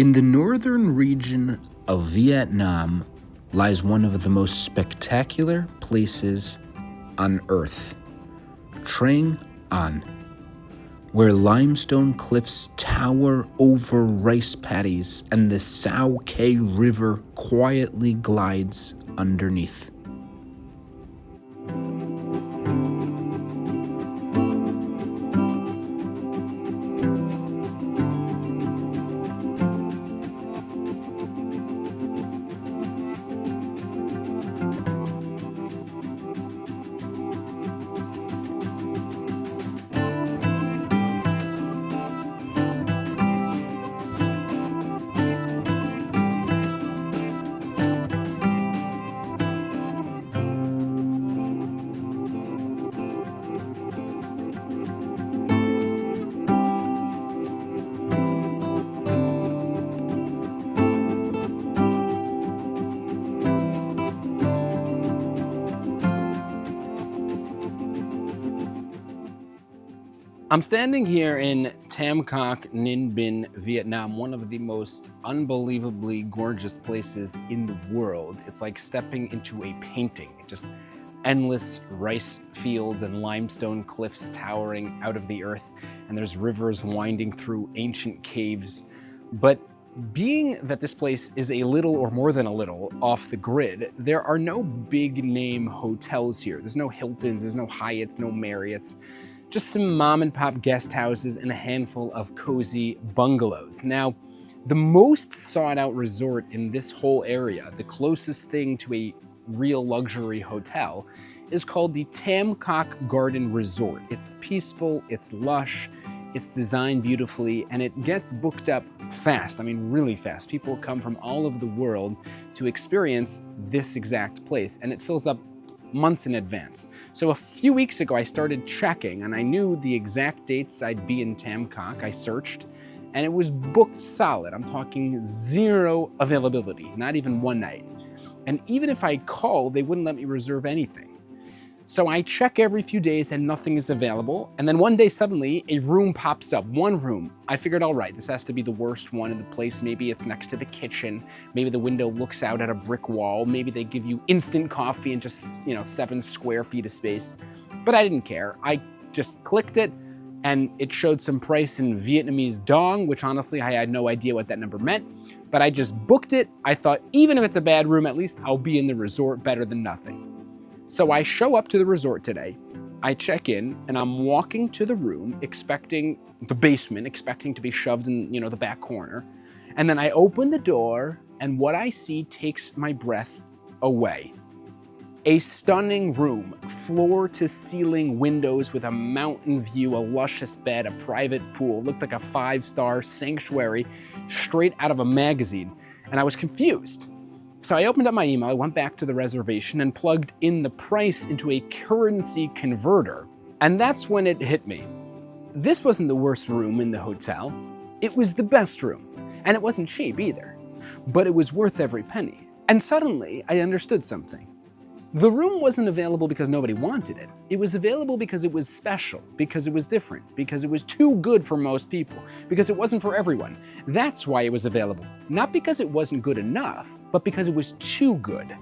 In the northern region of Vietnam lies one of the most spectacular places on Earth, Trang An, where limestone cliffs tower over rice paddies and the Sao Khe River quietly glides underneath. I'm standing here in Tam Quoc, Ninh Binh, Vietnam, one of the most unbelievably gorgeous places in the world. It's like stepping into a painting, just endless rice fields and limestone cliffs towering out of the earth, and there's rivers winding through ancient caves. But being that this place is a little or more than a little off the grid, there are no big name hotels here. There's no Hiltons, there's no Hyatts, no Marriotts. Just some mom and pop guest houses and a handful of cozy bungalows. Now, the most sought out resort in this whole area, the closest thing to a real luxury hotel, is called the Tam Quoc Garden Resort. It's peaceful, it's lush, it's designed beautifully, and it gets booked up fast. I mean, really fast. People come from all over the world to experience this exact place, and it fills up months in advance. So a few weeks ago, I started checking and I knew the exact dates I'd be in Tam Quoc. I searched and it was booked solid. I'm talking zero availability, not even one night. And even if I called, they wouldn't let me reserve anything. So I check every few days and nothing is available. And then one day suddenly a room pops up, one room. I figured, all right, this has to be the worst one in the place. Maybe it's next to the kitchen. Maybe the window looks out at a brick wall. Maybe they give you instant coffee and just, 7 square feet of space. But I didn't care. I just clicked it and it showed some price in Vietnamese dong, which honestly, I had no idea what that number meant. But I just booked it. I thought, even if it's a bad room, at least I'll be in the resort, better than nothing. So I show up to the resort today, I check in, and I'm walking to the room, expecting the basement, expecting to be shoved in, the back corner. And then I open the door, and what I see takes my breath away. A stunning room, floor to ceiling windows with a mountain view, a luscious bed, a private pool, looked like a 5-star sanctuary straight out of a magazine. And I was confused. So I opened up my email, I went back to the reservation and plugged in the price into a currency converter. And that's when it hit me. This wasn't the worst room in the hotel. It was the best room. And it wasn't cheap either. But it was worth every penny. And suddenly I understood something. The room wasn't available because nobody wanted it. It was available because it was special, because it was different, because it was too good for most people, because it wasn't for everyone. That's why it was available. Not because it wasn't good enough, but because it was too good.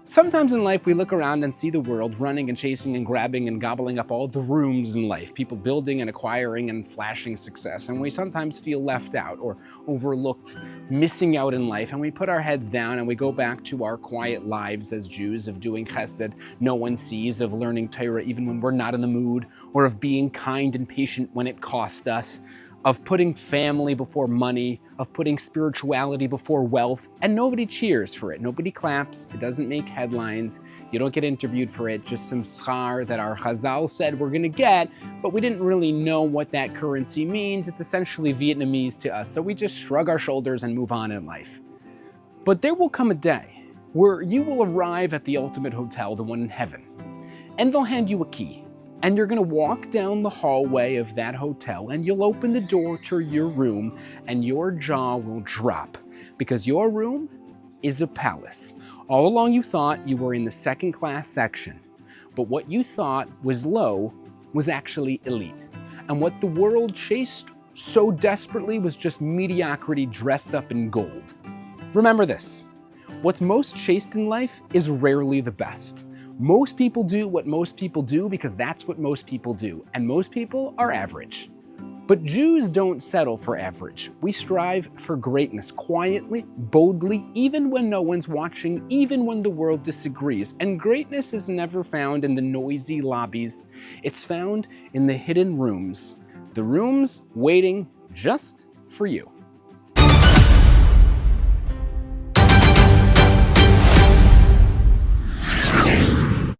Sometimes in life we look around and see the world running and chasing and grabbing and gobbling up all the rooms in life, people building and acquiring and flashing success, and we sometimes feel left out or overlooked, missing out in life, and we put our heads down and we go back to our quiet lives as Jews of doing chesed no one sees, of learning Torah even when we're not in the mood, or of being kind and patient when it costs us, of putting family before money, of putting spirituality before wealth, and nobody cheers for it. Nobody claps, it doesn't make headlines, you don't get interviewed for it, just some schar that our Chazal said we're gonna get, but we didn't really know what that currency means. It's essentially Vietnamese to us, so we just shrug our shoulders and move on in life. But there will come a day where you will arrive at the ultimate hotel, the one in heaven, and they'll hand you a key. And you're gonna walk down the hallway of that hotel and you'll open the door to your room and your jaw will drop because your room is a palace. All along you thought you were in the second class section, but what you thought was low was actually elite. And what the world chased so desperately was just mediocrity dressed up in gold. Remember this: what's most chaste in life is rarely the best. Most people do what most people do because that's what most people do, and most people are average. But Jews don't settle for average. We strive for greatness quietly, boldly, even when no one's watching, even when the world disagrees. And greatness is never found in the noisy lobbies. It's found in the hidden rooms. The rooms waiting just for you.